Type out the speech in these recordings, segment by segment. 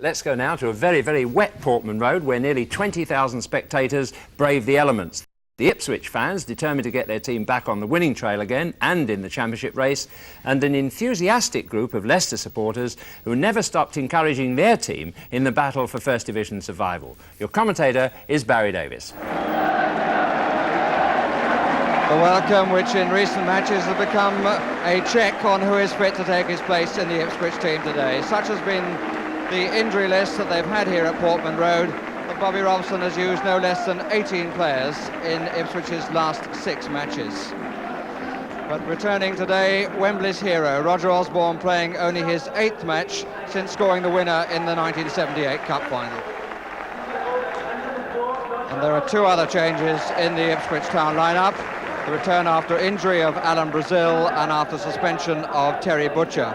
Let's go now to a very, very wet Portman Road where nearly 20,000 spectators brave the elements. The Ipswich fans determined to get their team back on the winning trail again and in the championship race, and an enthusiastic group of Leicester supporters who never stopped encouraging their team in the battle for First Division survival. Your commentator is Barry Davis. A welcome which in recent matches has become a check on who is fit to take his place in the Ipswich team today. Such has been the injury list that they've had here at Portman Road, that Bobby Robson has used no less than 18 players in Ipswich's last 6 matches. But returning today, Wembley's hero, Roger Osborne, playing only his 8th match since scoring the winner in the 1978 Cup final. And there are 2 other changes in the Ipswich Town lineup. The return after injury of Alan Brazil and after suspension of Terry Butcher.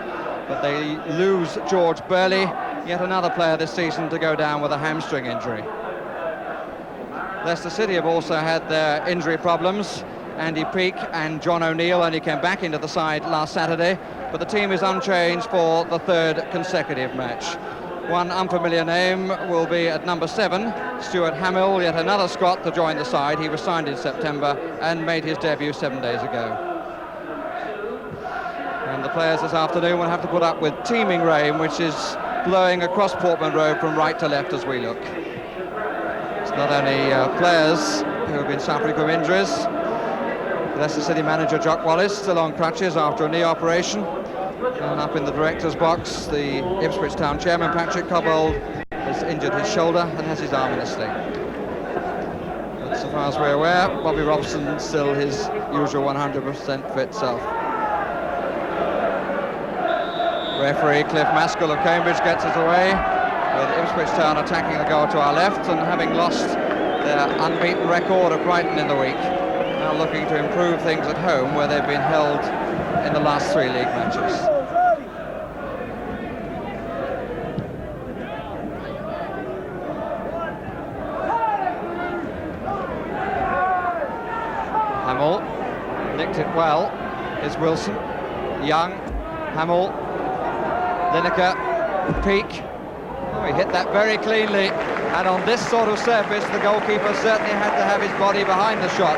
But they lose George Burley, yet another player this season to go down with a hamstring injury. Leicester City have also had their injury problems. Andy Peake and John O'Neill only came back into the side last Saturday, but the team is unchanged for the 3rd consecutive match. One unfamiliar name will be at number 7, Stuart Hamill, yet another Scot to join the side. He was signed in September and made his debut 7 days ago. And the players this afternoon will have to put up with teeming rain, which is blowing across Portman Road from right to left as we look. It's not only players who have been suffering from injuries. Leicester City manager Jock Wallace still on crutches after a knee operation. And up in the director's box, the Ipswich Town chairman Patrick Cobbold has injured his shoulder and has his arm in a sling. But so far as we're aware, Bobby Robson still his usual 100% fit self. Referee Cliff Maskell of Cambridge gets us away, with Ipswich Town attacking the goal to our left and having lost their unbeaten record at Brighton in the week, now looking to improve things at home where they've been held in the last 3 league matches. Hamill nicked it well. Is Wilson, Young, Hamill, Lineker, Peake. Oh, he hit that very cleanly, and on this sort of surface the goalkeeper certainly had to have his body behind the shot,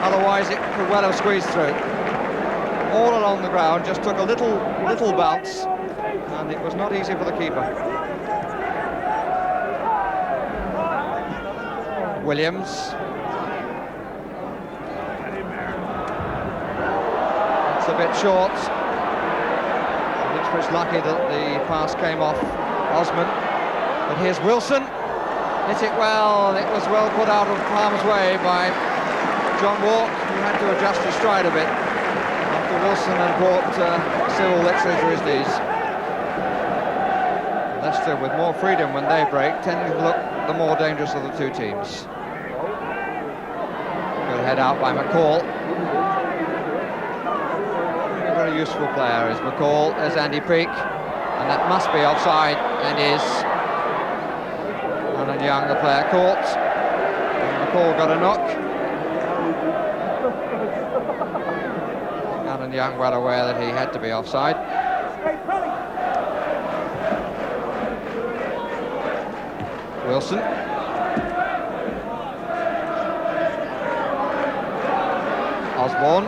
otherwise it could well have squeezed through. All along the ground, just took a little bounce, and it was not easy for the keeper. Williams. It's a bit short. Ipswich lucky that the pass came off Osman. But here's Wilson. Hit it well. It was well put out of harm's way by John Walk, who had to adjust his stride a bit after Wilson had brought Cyril Lexley to his knees. Leicester with more freedom when they break, tending to look the more dangerous of the 2 teams. Good head out by McCall. A very useful player is McCall, as Andy Peake, and that must be offside, and is. Alan Young, the player, caught. And McCall got a knock. Alan Young well aware that he had to be offside. Wilson. Osborne.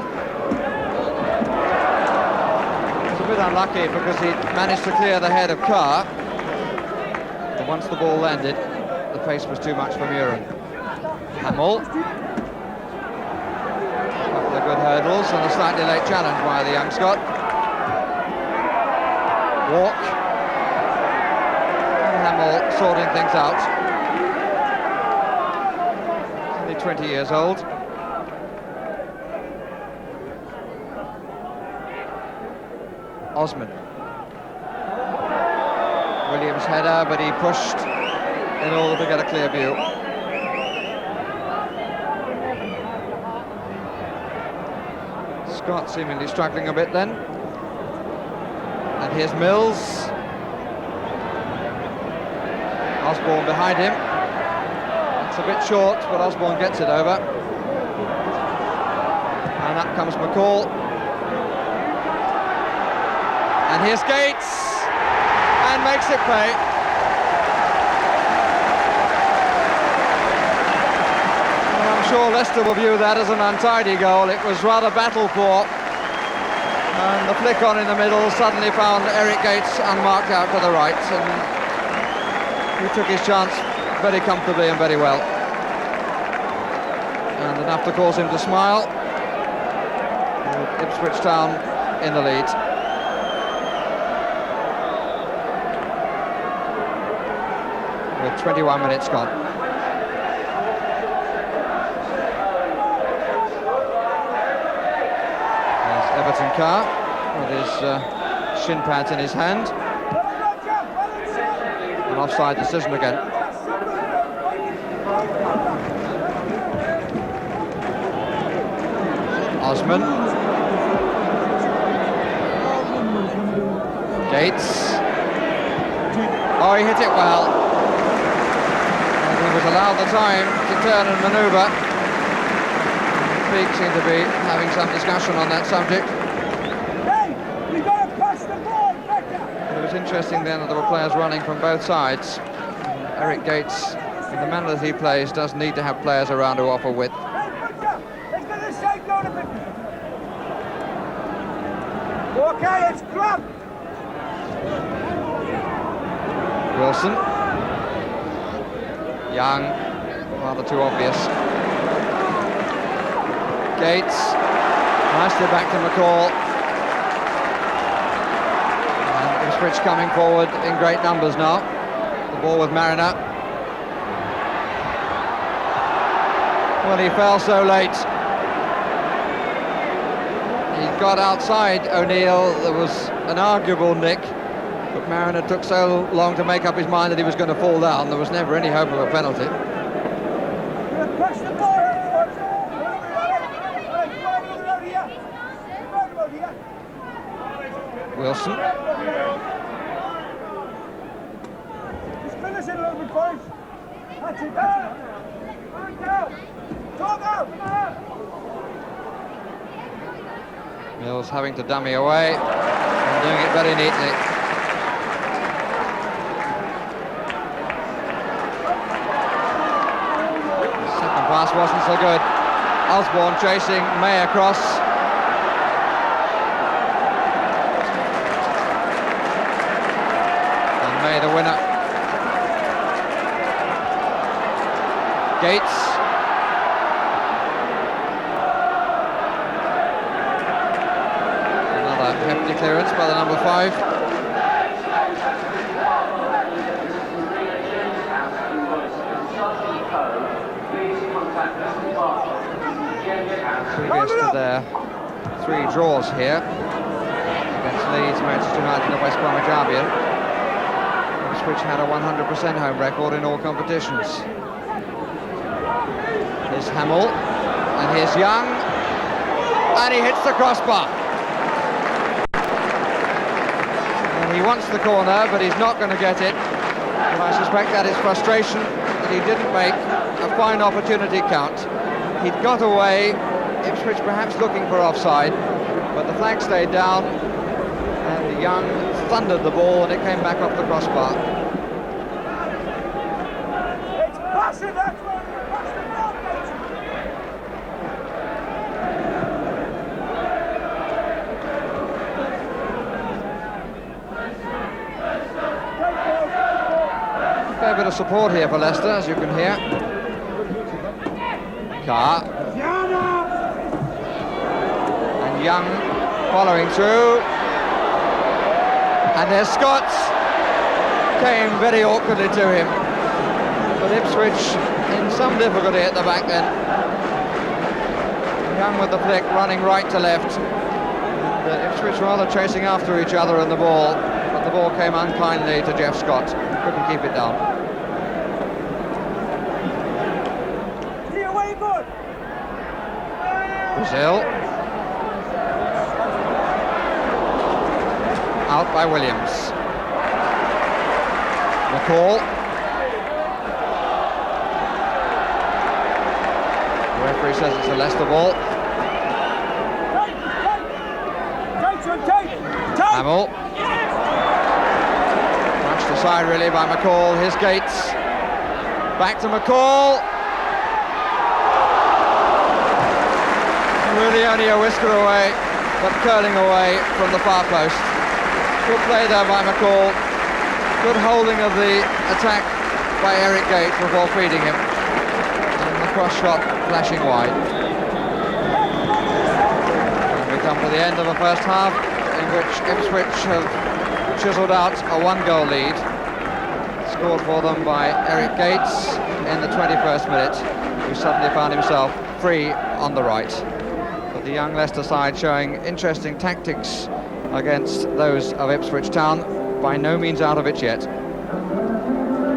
It's a bit unlucky because he managed to clear the head of Carr. But once the ball landed, the pace was too much for Muren. Hamill. A couple of good hurdles and a slightly late challenge by the young Scot. Walk. And Hamill sorting things out. Only 20 years old. Osman. Williams' header, but he pushed in order to get a clear view. Scott seemingly struggling a bit then. And here's Mills. Osborne behind him. It's a bit short, but Osborne gets it over. And up comes McCall. And here's Gates, and makes it pay. sure Leicester will view that as an untidy goal. It was rather battled for. And the flick on in the middle suddenly found Eric Gates unmarked out to the right, and he took his chance very comfortably and very well. And enough to cause him to smile. With Ipswich Town in the lead. With 21 minutes gone. There's Everton Carr with his shin pads in his hand. An offside decision again. Osman. Gates. Oh, he hit it well. And he was allowed the time to turn and manoeuvre. Speak seem to be having some discussion on that subject. It was interesting then that there were players running from both sides. Eric Gates, in the manner that he plays, does need to have players around to offer width. Okay, it's club. Wilson. Young, rather too obvious. Gates, nicely back to McCall. And Ipswich coming forward in great numbers now. The ball with Mariner. Well, he fell so late. He got outside O'Neill. There was an arguable nick, but Mariner took so long to make up his mind that he was going to fall down. There was never any hope of a penalty. Wilson. Just finish it a little bit, boys. That's it, that's it. Talk out! Mills having to dummy away and doing it very neatly. The second pass wasn't so good. Osborne chasing May across. And May the winner. Gates. Hefty clearance by the number 5. Previous to their 3 draws here against Leeds, Manchester United and West Bromwich Albion, Ipswich had a 100% home record in all competitions. Here's Hamill, and here's Young, and he hits the crossbar. He wants the corner, but he's not going to get it. And I suspect that is frustration that he didn't make a fine opportunity count. He'd got away, Ipswich perhaps looking for offside, but the flag stayed down, and Young thundered the ball, and it came back off the crossbar. It's passing, that's where it's passing. Fair bit of support here for Leicester, as you can hear. Carr. And Young following through. And there's Scott. Came very awkwardly to him. But Ipswich in some difficulty at the back then. Young with the flick, running right to left. And Ipswich rather chasing after each other in the ball. But the ball came unkindly to Jeff Scott. Couldn't keep it down. Brazil. Out by Williams. McCall. The referee says it's a Leicester ball. Hamill. Brushed aside really by McCall. Here's Gates. Back to McCall. Really only a whisker away, but curling away from the far post. Good play there by McCall. Good holding of the attack by Eric Gates before feeding him. And the cross shot flashing wide. And we come to the end of the first half, in which Ipswich have chiselled out a 1-goal lead. Scored for them by Eric Gates in the 21st minute, who suddenly found himself free on the right. But the young Leicester side showing interesting tactics against those of Ipswich Town, by no means out of it yet.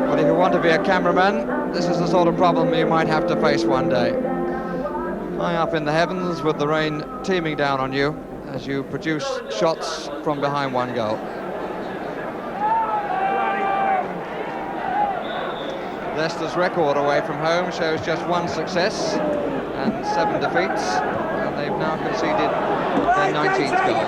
But if you want to be a cameraman, this is the sort of problem you might have to face one day. High up in the heavens with the rain teeming down on you as you produce shots from behind 1 goal. Leicester's record away from home shows just 1 success and 7 defeats, and they've now conceded their 19th goal.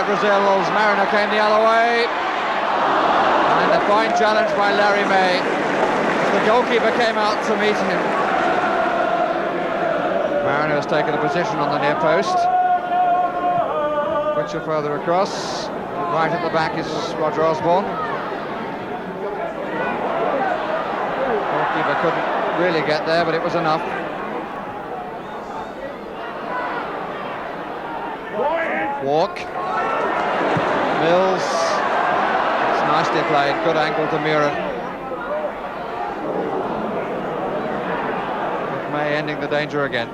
Brazil's Mariner came the other way, and a fine challenge by Larry May. The goalkeeper came out to meet him. Mariner has taken a position on the near post. Butcher further across. Right at the back is Roger Osborne. Goalkeeper couldn't really get there, but it was enough. Walk. Mills, it's nicely played, good angle to Muren. May ending the danger again.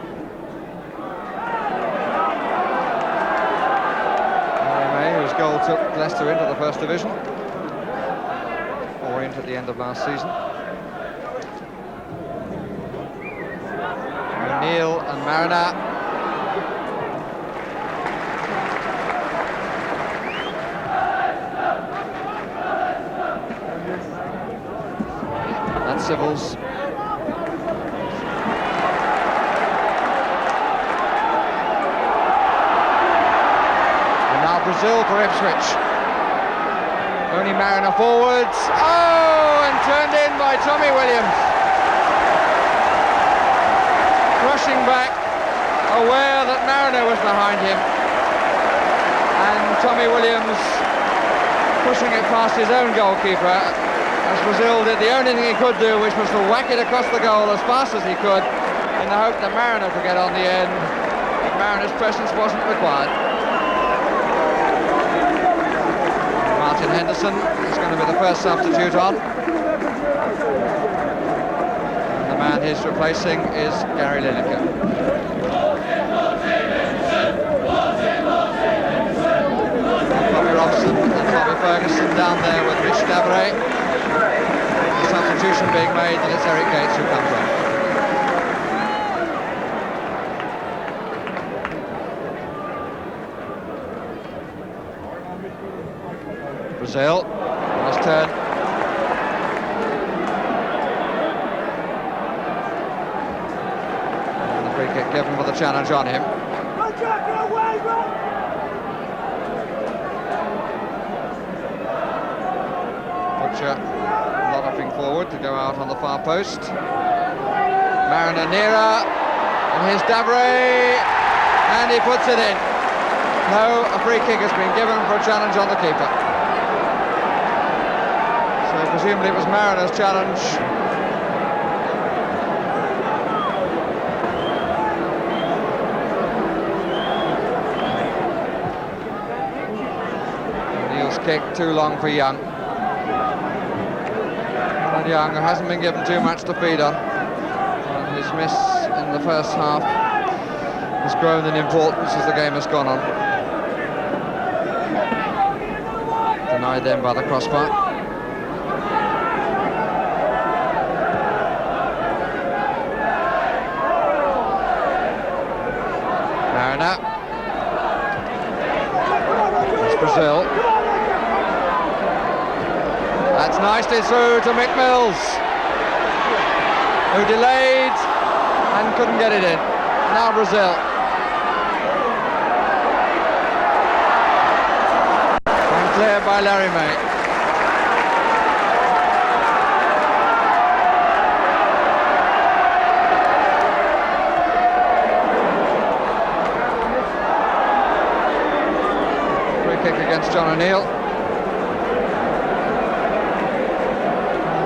May, whose goal took Leicester into the First Division, or into the end of last season. O'Neill and Mariner. Civils. And now Brazil for Ipswich. Only Mariner forwards. Oh, and turned in by Tommy Williams. Rushing back, aware that Mariner was behind him. And Tommy Williams pushing it past his own goalkeeper. As Brazil did the only thing he could do, which was to whack it across the goal as fast as he could, in the hope that Mariner could get on the end. But Mariner's presence wasn't required. Martin Henderson is going to be the first substitute on. And the man he's replacing is Gary Lineker. Bobby Robson and Bobby Ferguson down there with Rich Davray. Substitution being made, and it's Eric Gates who comes on. Brazil, last turn. And the free kick given for the challenge on him. Butcher forward to go out on the far post. Mariner nearer, and here's Davray, and he puts it in. No, a free kick has been given for a challenge on the keeper. So presumably it was Mariner's challenge. Neil's kick too long for Young. Young hasn't been given too much to feed on, and his miss in the first half has grown in importance as the game has gone on. Denied then by the crossbar. Mariner. It's Brazil. That's nicely through to Mick Mills, who delayed and couldn't get it in. Now Brazil. Cleared by Larry May. Free kick against John O'Neill.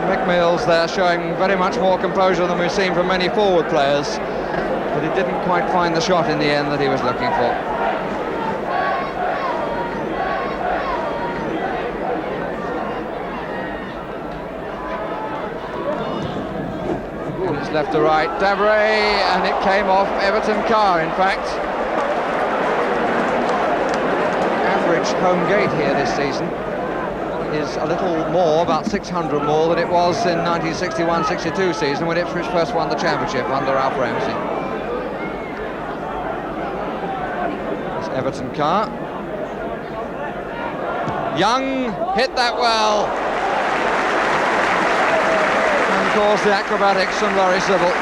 Mick Mills there showing very much more composure than we've seen from many forward players, but he didn't quite find the shot in the end that he was looking for. It's left to right, Davray, and it came off Everton Carr, in fact. Average home gate here this season is a little more, about 600 more than it was in 1961-62 season when Ipswich first won the championship under Alf Ramsey. It's Everton Carr. Young hit that well. And of course the acrobatics from Laurie Sybil.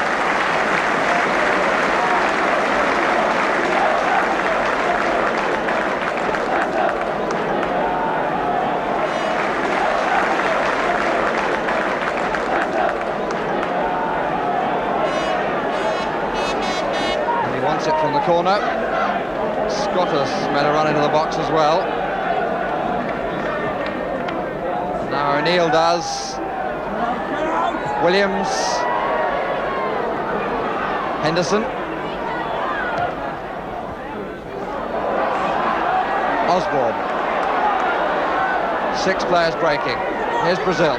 It from the corner. Scottus made a run into the box as well. Now O'Neill does. Williams. Henderson. Osborne. 6 players breaking. Here's Brazil.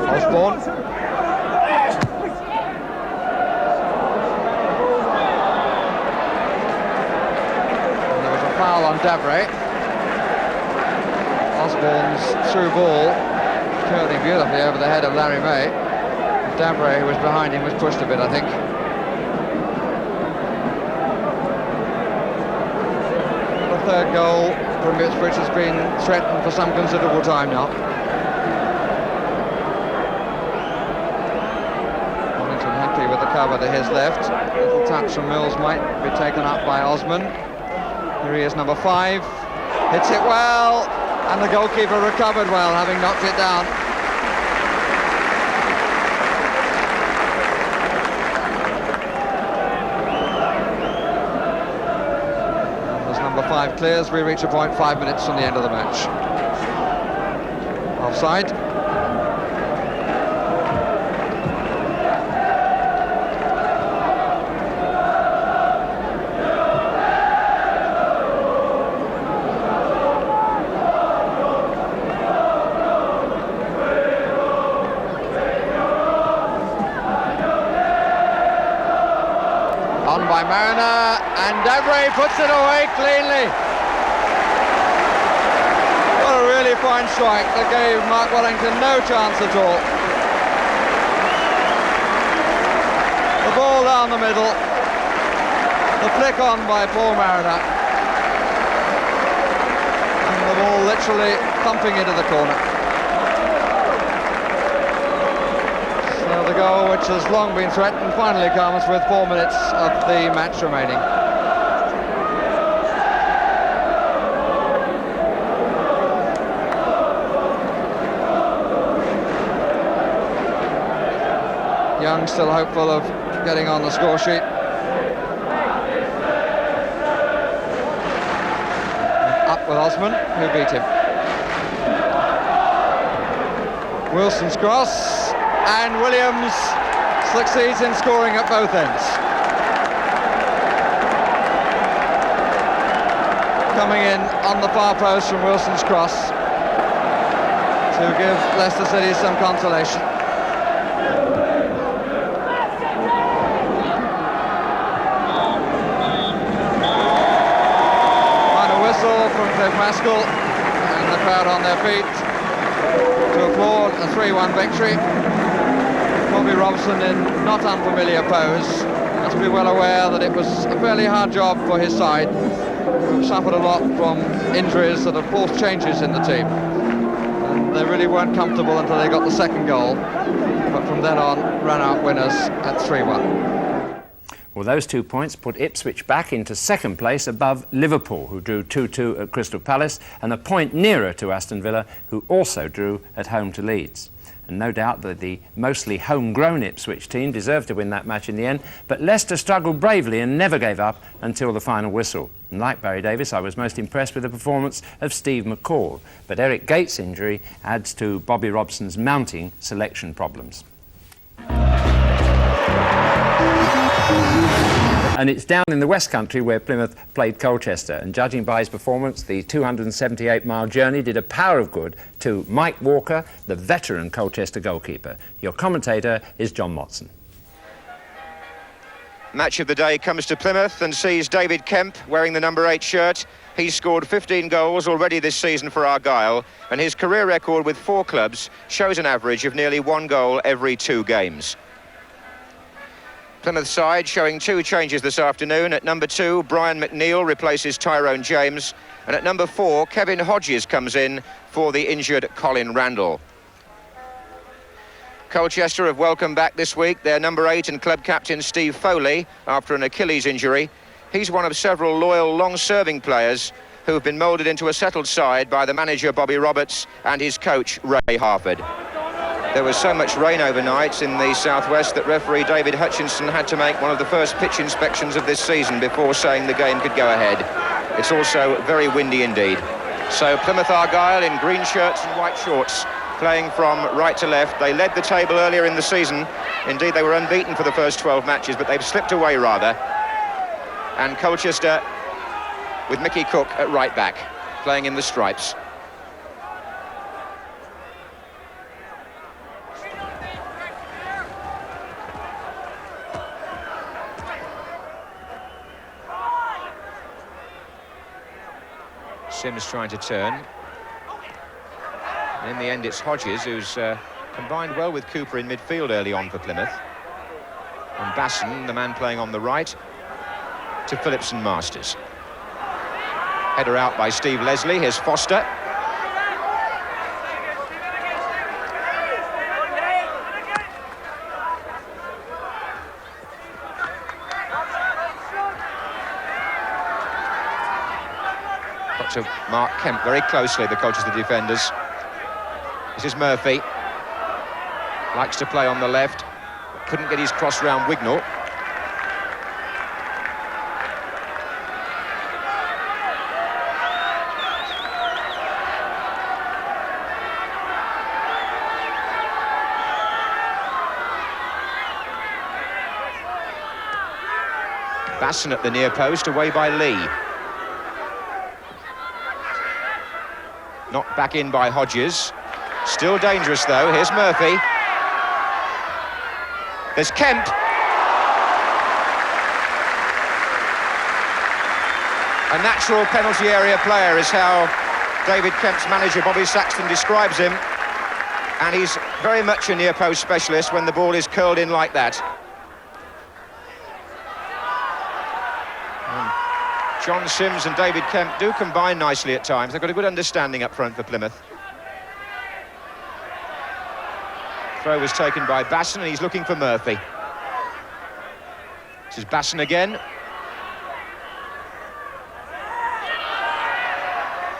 Osborne. And there was a foul on Davray. Osborne's through ball curling beautifully over the head of Larry May. Davray, who was behind him, was pushed a bit, I think. The third goal from Ipswich has been threatened for some considerable time now. With the cover to his left. A little touch from Mills might be taken up by Osman. Here he is, number 5. Hits it well, and the goalkeeper recovered well, having knocked it down. As number 5 clears, we reach a point 5 minutes from the end of the match. Offside. On by Mariner, and Davray puts it away cleanly. What a really fine strike that gave Mark Wellington no chance at all. The ball down the middle, the flick on by Paul Mariner, and the ball literally thumping into the corner. The goal, which has long been threatened, finally comes with 4 minutes of the match remaining. Young still hopeful of getting on the score sheet. Up with Osman, who beat him. Wilson's cross. And Williams succeeds in scoring at both ends. Coming in on the far post from Wilson's cross to give Leicester City some consolation. Final whistle from Cliff Maskell, and the crowd on their feet to applaud a 3-1 victory. Bobby Robson in not unfamiliar pose. Must be well aware that it was a fairly hard job for his side, who suffered a lot from injuries that have forced changes in the team. And they really weren't comfortable until they got the second goal. but from then on ran out winners at 3-1. Well, those 2 points put Ipswich back into second place above Liverpool, who drew 2-2 at Crystal Palace, and a point nearer to Aston Villa, who also drew at home to Leeds. And no doubt that the mostly homegrown Ipswich team deserved to win that match in the end, but Leicester struggled bravely and never gave up until the final whistle. And like Barry Davies, I was most impressed with the performance of Steve McCall, but Eric Gates' injury adds to Bobby Robson's mounting selection problems. And it's down in the West Country where Plymouth played Colchester, and judging by his performance, the 278-mile journey did a power of good to Mike Walker, the veteran Colchester goalkeeper. Your commentator is John Motson. Match of the day comes to Plymouth and sees David Kemp wearing the number 8 shirt. He's scored 15 goals already this season for Argyle, and his career record with 4 clubs shows an average of nearly 1 goal every 2 games. Plymouth side showing 2 changes this afternoon. At number 2, Brian McNeil replaces Tyrone James, and at number 4, Kevin Hodges comes in for the injured Colin Randall. Colchester have welcomed back this week their number 8 and club captain Steve Foley after an Achilles injury. He's one of several loyal, long-serving players who have been moulded into a settled side by the manager Bobby Roberts and his coach Ray Harford. There was so much rain overnight in the southwest that referee David Hutchinson had to make one of the first pitch inspections of this season before saying the game could go ahead. It's also very windy indeed. So Plymouth Argyle in green shirts and white shorts, playing from right to left. They led the table earlier in the season. Indeed, they were unbeaten for the first 12 matches, but they've slipped away rather. And Colchester with Mickey Cook at right back, playing in the stripes. Sims trying to turn. And in the end, it's Hodges who's combined well with Cooper in midfield early on for Plymouth. And Basson, the man playing on the right, to Phillips and Masters. Header out by Steve Leslie. Here's Foster. To Mark Kemp very closely, the Colchester defenders. This is Murphy. Likes to play on the left. Couldn't get his cross round Wignall. Basson at the near post, away by Lee. Knocked back in by Hodges. Still dangerous though. Here's Murphy. There's Kemp. A natural penalty area player is how David Kemp's manager Bobby Saxton describes him. And he's very much a near post specialist when the ball is curled in like that. John Sims and David Kemp do combine nicely at times. They've got a good understanding up front for Plymouth. Throw was taken by Basson and he's looking for Murphy. This is Basson again.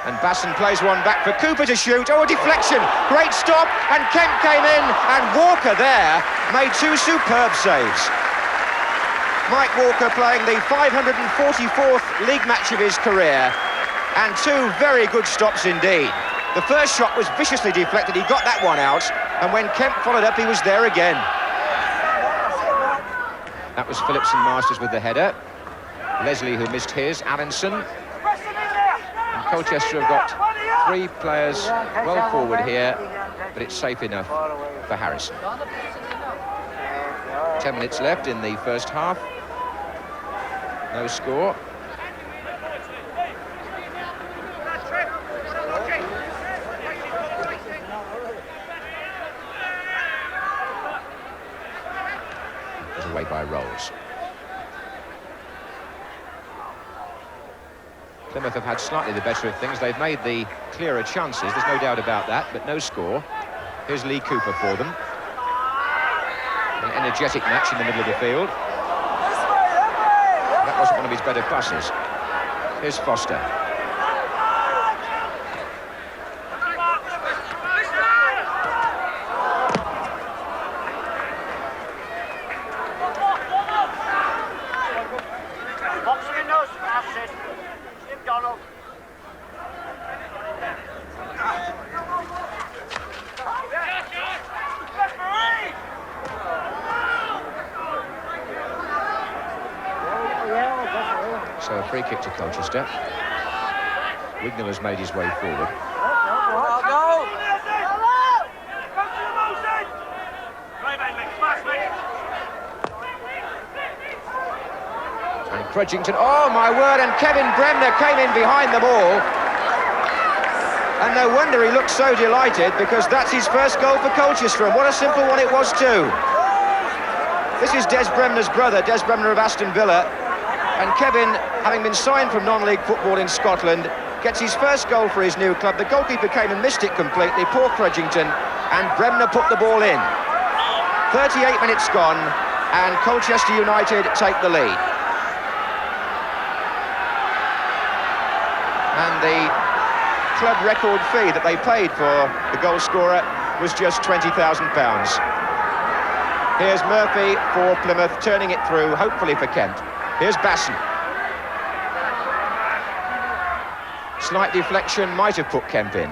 And Basson plays one back for Cooper to shoot. Oh, a deflection. Great stop. And Kemp came in and Walker there made 2 superb saves. Mike Walker playing the 544th league match of his career, and 2 very good stops indeed. The first shot was viciously deflected, he got that one out, and when Kemp followed up, he was there again. That was Phillips and Masters with the header. Leslie who missed his, Allinson. And Colchester have got 3 players well forward here, but it's safe enough for Harrison. 10 minutes left in the first half. No score. It was away by Rolls. Plymouth have had slightly the better of things. They've made the clearer chances, there's no doubt about that, but no score. Here's Lee Cooper for them. An energetic match in the middle of the field. That wasn't one of his better passes. Here's Foster. So a free kick to Colchester. Wignall has made his way forward. And Crudgington, oh my word, and Kevin Bremner came in behind the ball. And no wonder he looked so delighted, because that's his first goal for Colchester, and what a simple one it was too. This is Des Bremner's brother, Des Bremner of Aston Villa. And Kevin, having been signed from non-league football in Scotland, gets his first goal for his new club. The goalkeeper came and missed it completely, poor Crudgington, and Bremner put the ball in. 38 minutes gone, and Colchester United take the lead. And the club record fee that they paid for the goal scorer was just £20,000. Here's Murphy for Plymouth, turning it through, hopefully for Kent. Here's Basson. Slight deflection, might have put Kemp in.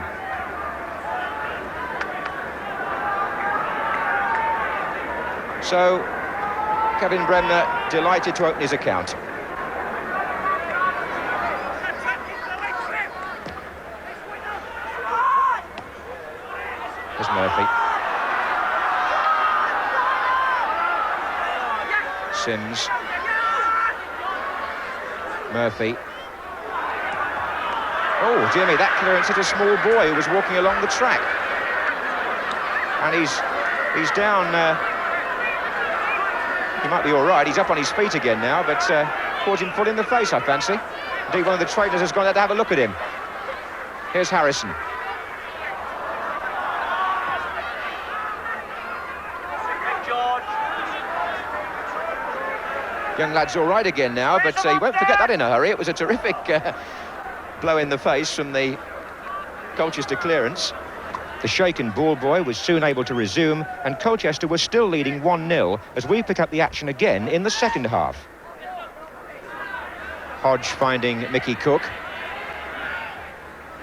So, Kevin Bremner delighted to open his account. Here's Murphy. Sims. Murphy. Oh, dear me, that clearance hit a small boy who was walking along the track. And he's down. He might be all right. He's up on his feet again now, but caught him full in the face, I fancy. Indeed, one of the trainers has gone out to have a look at him. Here's Harrison. Young lad's all right again now, but he won't forget that in a hurry. It was a terrific blow in the face from the Colchester clearance. The shaken ball boy was soon able to resume, and Colchester was still leading 1-0 as we pick up the action again in the second half. Hodge finding Mickey Cook.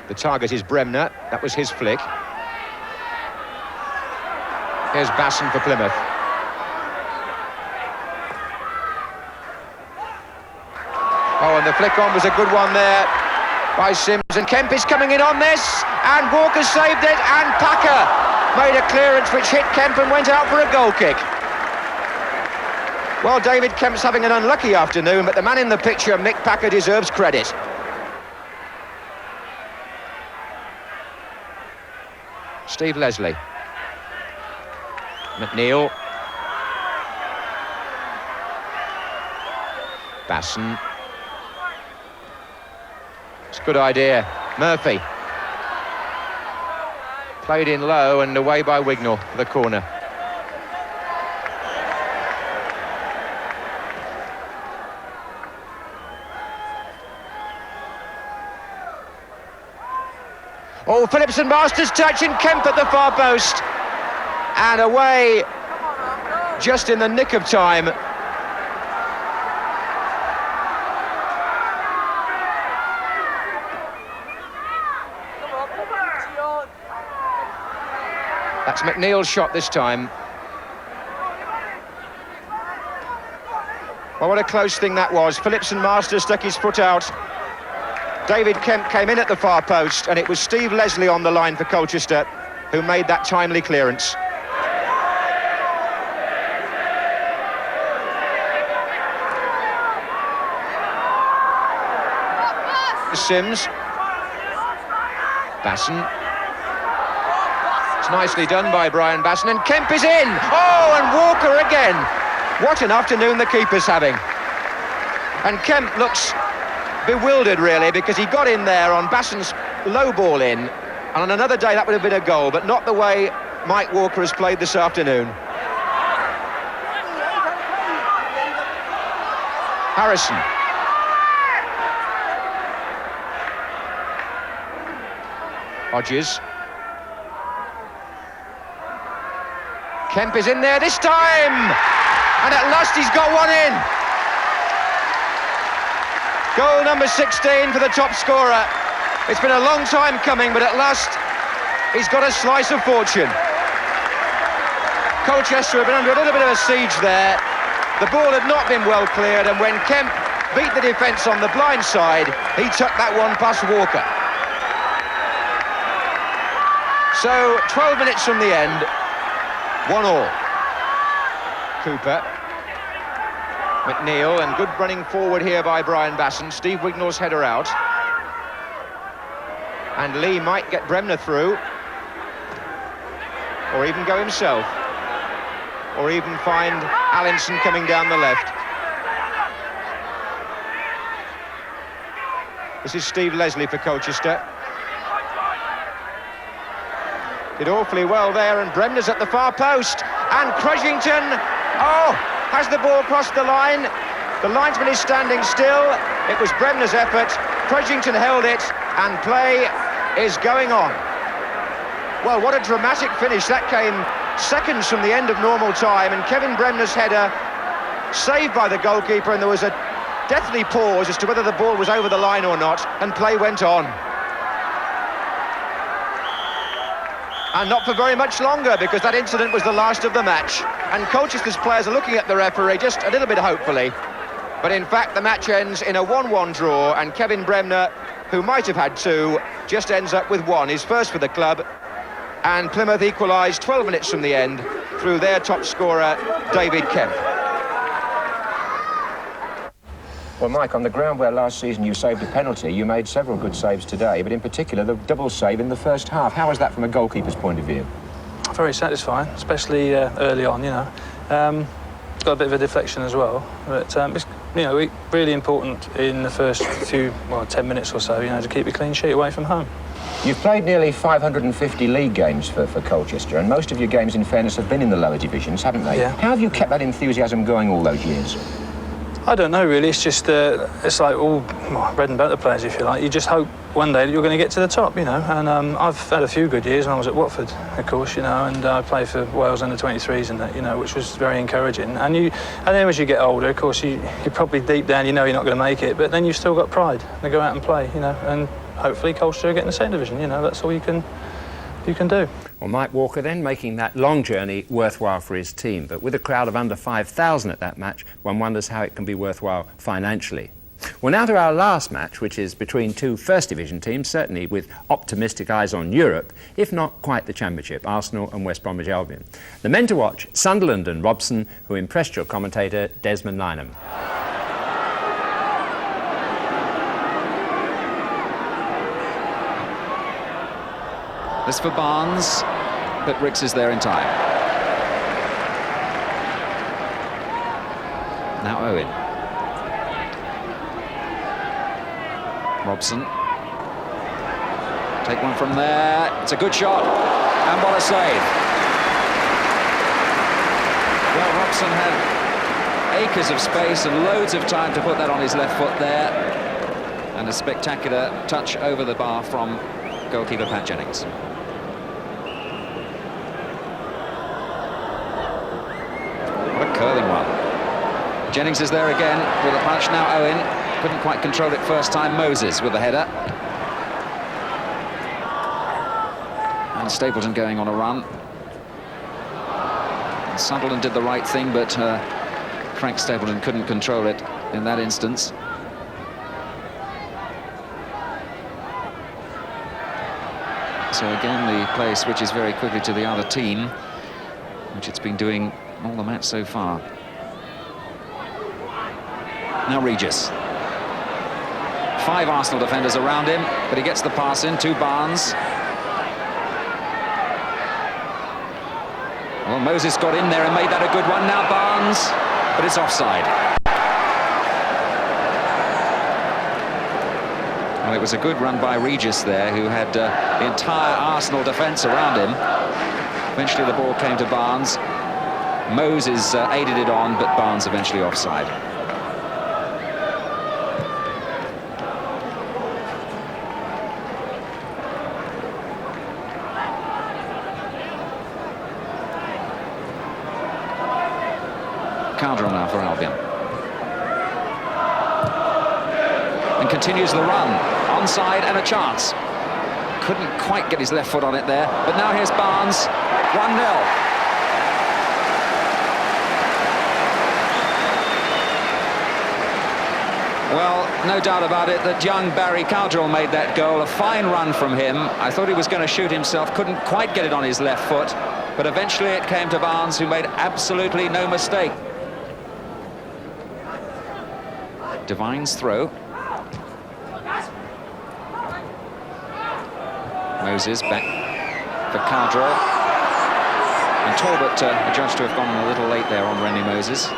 The target is Bremner. That was his flick. Here's Basson for Plymouth. Oh, and the flick on was a good one there by Sims, and Kemp is coming in on this, and Walker saved it, and Packer made a clearance which hit Kemp and went out for a goal kick. Well, David Kemp's having an unlucky afternoon, but the man in the picture, Mick Packer, deserves credit. Steve Leslie. McNeil. Basson. It's a good idea. Murphy. Played in low and away by Wignall for the corner. Oh, Phillips and Masters touch, and Kemp at the far post. And away just in the nick of time. That's McNeil's shot this time. Well, what a close thing that was. Phillips and Masters stuck his foot out. David Kemp came in at the far post, and it was Steve Leslie on the line for Colchester who made that timely clearance. Sims. Basson. It's nicely done by Brian Basson, and Kemp is in! Oh, and Walker again! What an afternoon the keeper's having. And Kemp looks bewildered, really, because he got in there on Basson's low ball in, and on another day that would have been a goal, but not the way Mike Walker has played this afternoon. Harrison. Hodges. Kemp is in there this time! And at last he's got one in! Goal number 16 for the top scorer. It's been a long time coming, but at last he's got a slice of fortune. Colchester have been under a little bit of a siege there. The ball had not been well cleared, and when Kemp beat the defence on the blind side, he took that one past Walker. So, 12 minutes from the end, 1-1. Cooper. McNeil, and good running forward here by Brian Basson. Steve Wignall's header out. And Lee might get Bremner through. Or even go himself. Or even find Allinson coming down the left. This is Steve Leslie for Colchester. Did awfully well there, and Bremner's at the far post. And Crudgington, has the ball crossed the line? The linesman is standing still. It was Bremner's effort. Crudgington held it, and play is going on. Well, what a dramatic finish. That came seconds from the end of normal time, and Kevin Bremner's header saved by the goalkeeper, and there was a deathly pause as to whether the ball was over the line or not, and play went on. And not for very much longer, because that incident was the last of the match. And Colchester's players are looking at the referee just a little bit hopefully. But in fact, the match ends in a 1-1 draw, and Kevin Bremner, who might have had two, just ends up with one. His first for the club. And Plymouth equalised 12 minutes from the end through their top scorer, David Kemp. Well, Mike, on the ground where last season you saved a penalty, you made several good saves today, but in particular the double save in the first half. How was that from a goalkeeper's point of view? Very satisfying, especially early on, you know. Got a bit of a deflection as well, but it's, you know, really important in the first 10 minutes or so, you know, to keep a clean sheet away from home. You've played nearly 550 league games for Colchester, and most of your games, in fairness, have been in the lower divisions, haven't they? Yeah. How have you kept that enthusiasm going all those years? I don't know, really. It's just, it's like all bread and butter players, if you like. You just hope one day that you're going to get to the top, you know. And I've had a few good years when I was at Watford, of course, you know, and I played for Wales under 23s and that, you know, which was very encouraging. And then as you get older, of course, you probably deep down, you know you're not going to make it, but then you've still got pride to go out and play, you know. And hopefully Colchester will get in the second division, you know. That's all you can do. Well, Mike Walker then making that long journey worthwhile for his team, but with a crowd of under 5,000 at that match, one wonders how it can be worthwhile financially. Well, now to our last match, which is between two First Division teams, certainly with optimistic eyes on Europe, if not quite the Championship, Arsenal and West Bromwich Albion. The men to watch, Sunderland and Robson, who impressed your commentator, Desmond Lynham. This for Barnes, but Ricks is there in time. Now Owen. Robson. Take one from there. It's a good shot. And what a save. Well, Robson had acres of space and loads of time to put that on his left foot there. And a spectacular touch over the bar from goalkeeper Pat Jennings. What a curling one. Jennings is there again with a punch. Now Owen couldn't quite control it first time. Moses with the header. And Stapleton going on a run. And Sunderland did the right thing, but Frank Stapleton couldn't control it in that instance. So again, the play switches very quickly to the other team, which it's been doing all the match so far. Now Regis. 5 Arsenal defenders around him, but he gets the pass in to Barnes. Well, Moses got in there and made that a good one. Now Barnes, but it's offside. Well, it was a good run by Regis there, who had the entire Arsenal defence around him. Eventually the ball came to Barnes. Moses aided it on, but Barnes eventually offside. Cardinal now for Albion. And continues the run. Onside and a chance. Couldn't quite get his left foot on it there. But now here's Barnes. 1-0. Well, no doubt about it that young Barry Cowdrell made that goal. A fine run from him. I thought he was going to shoot himself. Couldn't quite get it on his left foot. But eventually it came to Barnes, who made absolutely no mistake. Devine's throw. Moses back for Cardinal. And Talbot adjudged to have gone a little late there on Rennie Moses.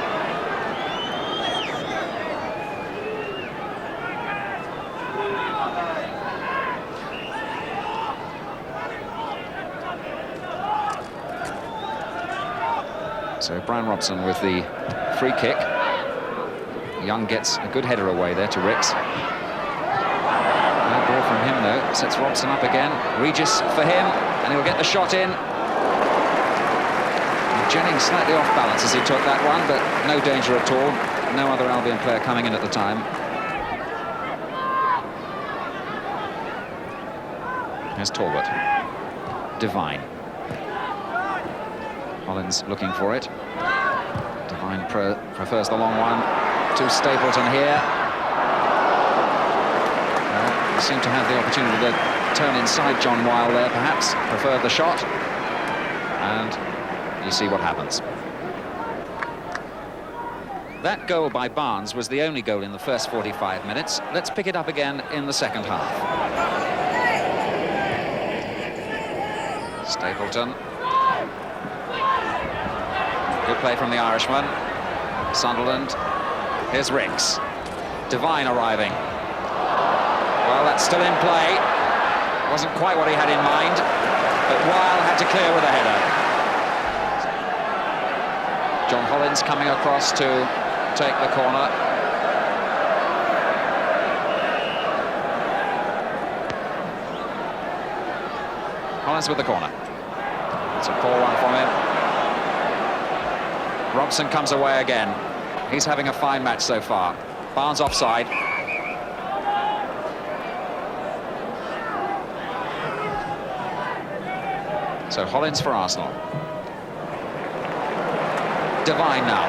So Brian Robson with the free kick. Young gets a good header away there to Ricks. No ball from him though. Sets Robson up again. Regis for him, and he'll get the shot in. And Jennings slightly off balance as he took that one, but no danger at all. No other Albion player coming in at the time. Here's Talbot. Devine. Hollins looking for it. Devine prefers the long one to Stapleton here. Well, he seemed to have the opportunity to turn inside John Weil there, perhaps. Preferred the shot. And you see what happens. That goal by Barnes was the only goal in the first 45 minutes. Let's pick it up again in the second half. Stapleton. Good play from the Irishman. Sunderland. Here's Ricks. Devine arriving. Well, that's still in play. Wasn't quite what he had in mind, but Weil had to clear with a header. John Hollins coming across to take the corner. Hollins with the corner. It's a poor one from him. Robson comes away again. He's having a fine match so far. Barnes offside. So Hollins for Arsenal. Devine now.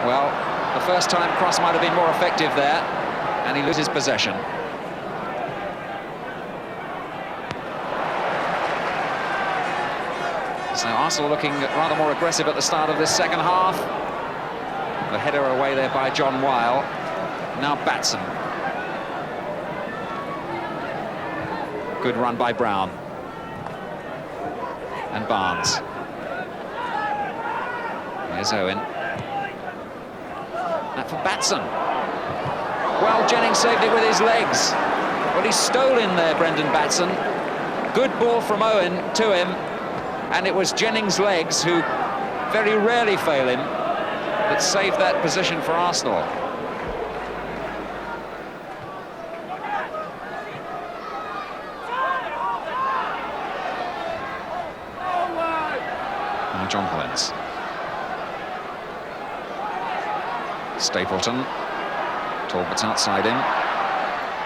Well, the first time cross might have been more effective there, and he loses possession. So Arsenal looking rather more aggressive at the start of this second half. The header away there by John Weil. Now Batson. Good run by Brown. And Barnes. Here's Owen. That for Batson. Well, Jennings saved it with his legs. Well, he stole in there, Brendan Batson. Good ball from Owen to him. And it was Jennings' legs, who very rarely fail him, that saved that position for Arsenal. Now John Hollins. Stapleton. Talbot's outside him.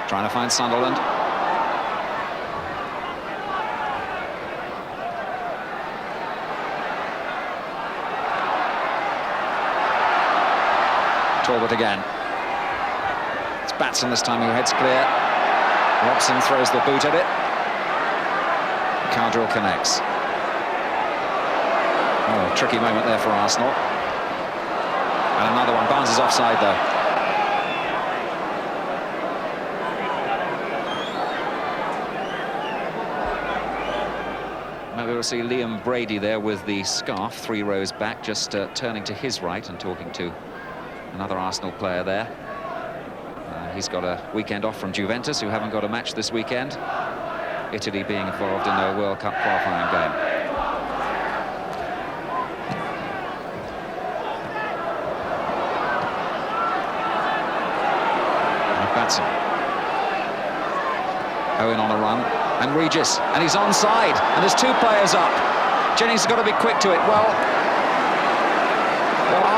Trying to find Sunderland. Talbot again. It's Batson this time who heads clear. Robson throws the boot at it. Cardinal connects. Oh, tricky moment there for Arsenal. And another one. Barnes is offside though. Maybe we'll see Liam Brady there with the scarf, 3 rows back, just turning to his right and talking to another Arsenal player there. He's got a weekend off from Juventus, who haven't got a match this weekend. Italy being involved in a World Cup qualifying game. Batson. Owen on a run, and Regis, and he's onside, and there's 2 players up. Jennings has got to be quick to it. Well,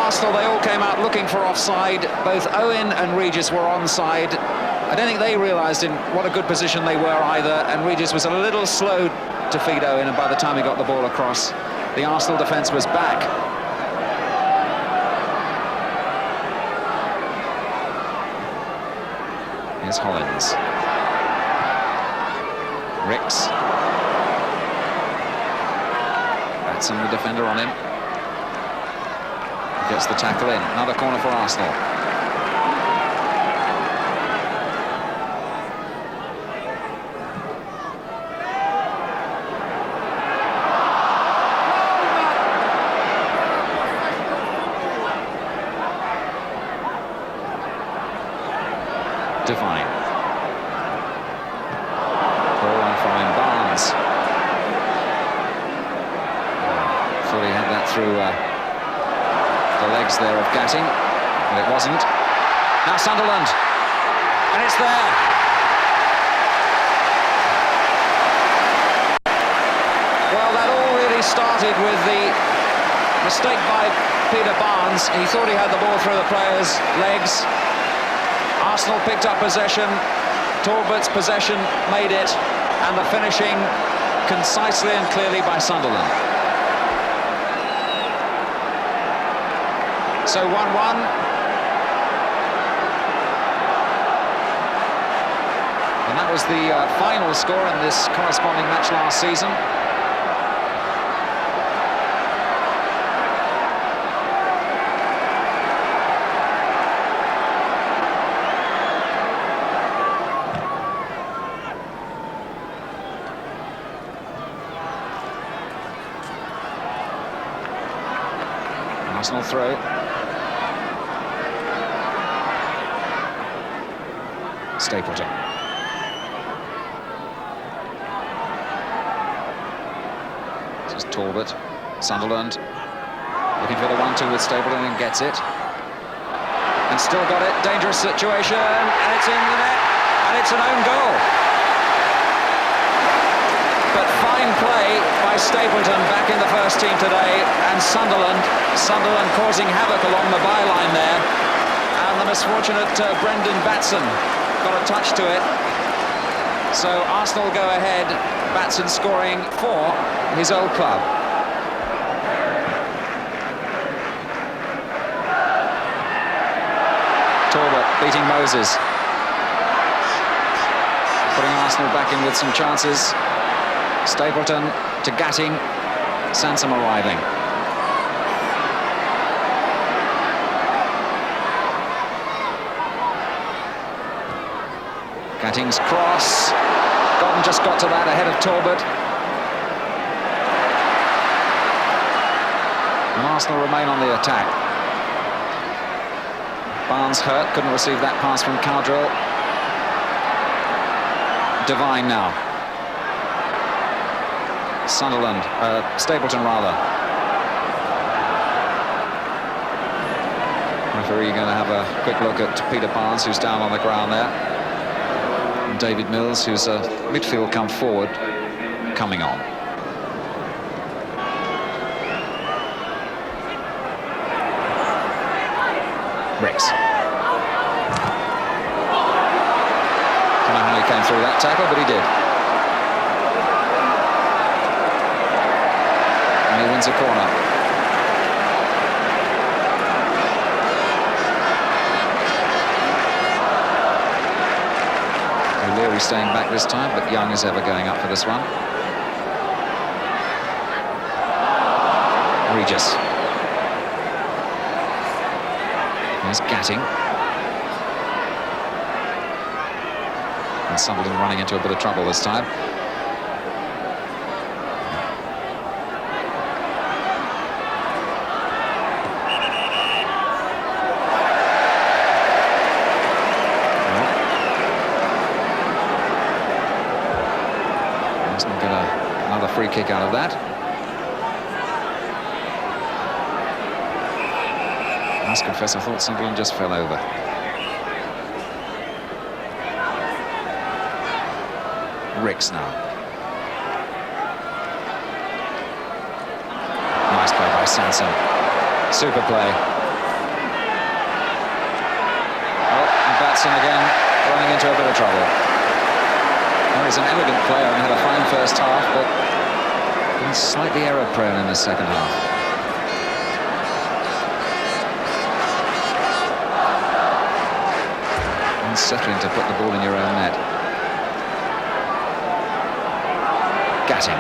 Arsenal, they all came out looking for offside. Both Owen and Regis were onside. I don't think they realised in what a good position they were either, and Regis was a little slow to feed Owen, and by the time he got the ball across, the Arsenal defence was back. Here's Hollins. Ricks. Batson, the defender, on him. Gets the tackle in. Another corner for Arsenal. Divine. Ball on from him, Barnes. Thought he had that through the legs there of Gatting, but it wasn't. Now Sunderland, and it's there. Well, that all really started with the mistake by Peter Barnes. He thought he had the ball through the players' legs. Arsenal picked up possession, Talbot's possession made it, and the finishing concisely and clearly by Sunderland. So 1-1. And that was the final score in this corresponding match last season. Arsenal throw. Stapleton. This is Talbot. Sunderland looking for the 1-2 with Stapleton and gets it. And still got it. Dangerous situation. And it's in the net. And it's an own goal. But fine play by Stapleton back in the first team today. And Sunderland causing havoc along the byline there. And the misfortunate Brendan Batson got a touch to it. So Arsenal go ahead, Batson scoring for his old club. Talbot beating Moses. Putting Arsenal back in with some chances. Stapleton to Gatting. Sansom arriving. Gatting's cross. Godden just got to that ahead of Talbot. And Arsenal remain on the attack. Barnes hurt, couldn't receive that pass from Cardrill. Divine now. Sunderland, Stapleton rather. Referee going to have a quick look at Peter Barnes, who's down on the ground there. And David Mills, who's a midfield come forward, coming on. Ricks. Don't know how he came through that tackle, but he did. And he wins a corner. O'Leary staying back this time, but Young is ever going up for this one. Regis. There's Gatting. And Sunderland running into a bit of trouble this time. Arsenal get another free kick out of that. I must confess, I thought Sunderland just fell over. Ricks now. Nice play by Sansom. Super play. Batson again running into a bit of trouble. Well, he's an elegant player and had a fine first half, but been slightly error-prone in the second half. Unsettling to put the ball in your own net. Gatting.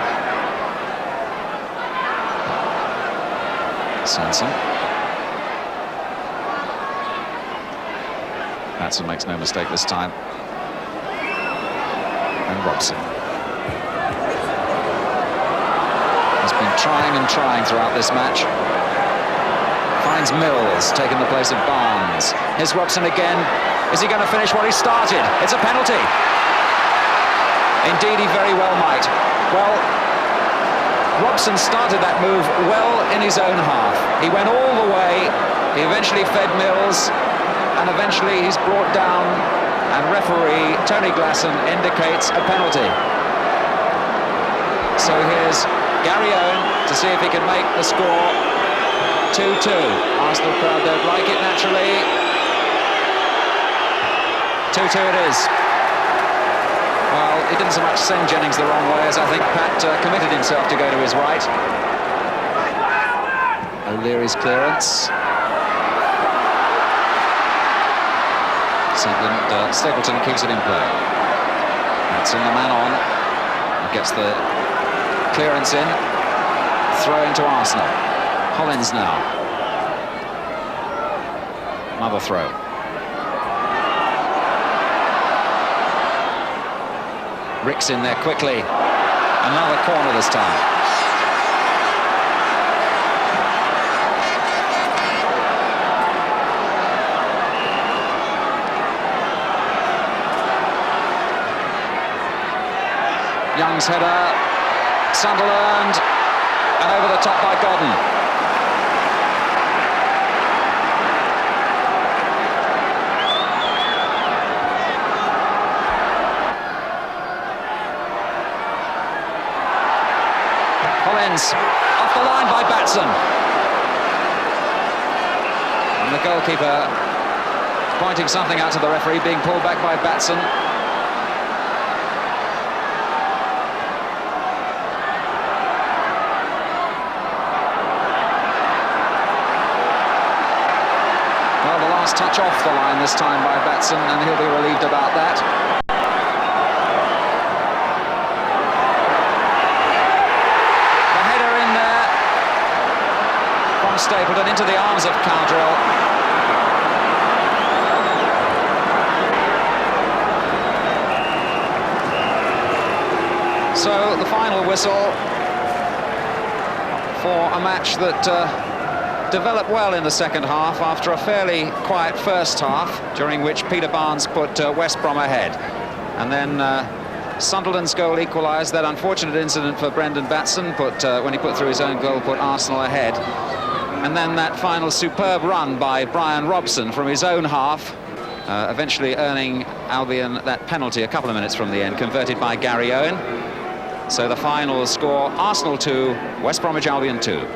Sanson. Batson makes no mistake this time. And Robson. He's been trying and trying throughout this match. Finds Mills, taking the place of Barnes. Here's Robson again. Is he going to finish what he started? It's a penalty. Indeed, he very well might. Well, Robson started that move well in his own half. He went all the way. He eventually fed Mills. And eventually he's brought down, and referee Tony Glasson indicates a penalty. So here's Gary Owen to see if he can make the score 2-2. Arsenal crowd don't like it naturally. 2-2 it is. Well, he didn't so much send Jennings the wrong way as I think Pat committed himself to go to his right. O'Leary's clearance. Stapleton keeps it in play. That's in the man on. He gets the clearance in. Throw into Arsenal. Hollins now. Another throw. Rick's in there quickly. Another corner this time. Young's header, Sunderland, and over the top by Godden. Hollins, off the line by Batson. And the goalkeeper pointing something out to the referee, being pulled back by Batson. Touch off the line this time by Batson, and he'll be relieved about that. The header in there from Stapleton into the arms of Cowdrell. So the final whistle for a match that developed well in the second half after a fairly quiet first half, during which Peter Barnes put West Brom ahead. And then Sunderland's goal equalised. That unfortunate incident for Brendan Batson, when he put through his own goal, put Arsenal ahead. And then that final superb run by Brian Robson from his own half, eventually earning Albion that penalty a couple of minutes from the end, converted by Gary Owen. So the final score, Arsenal 2, West Bromwich Albion 2.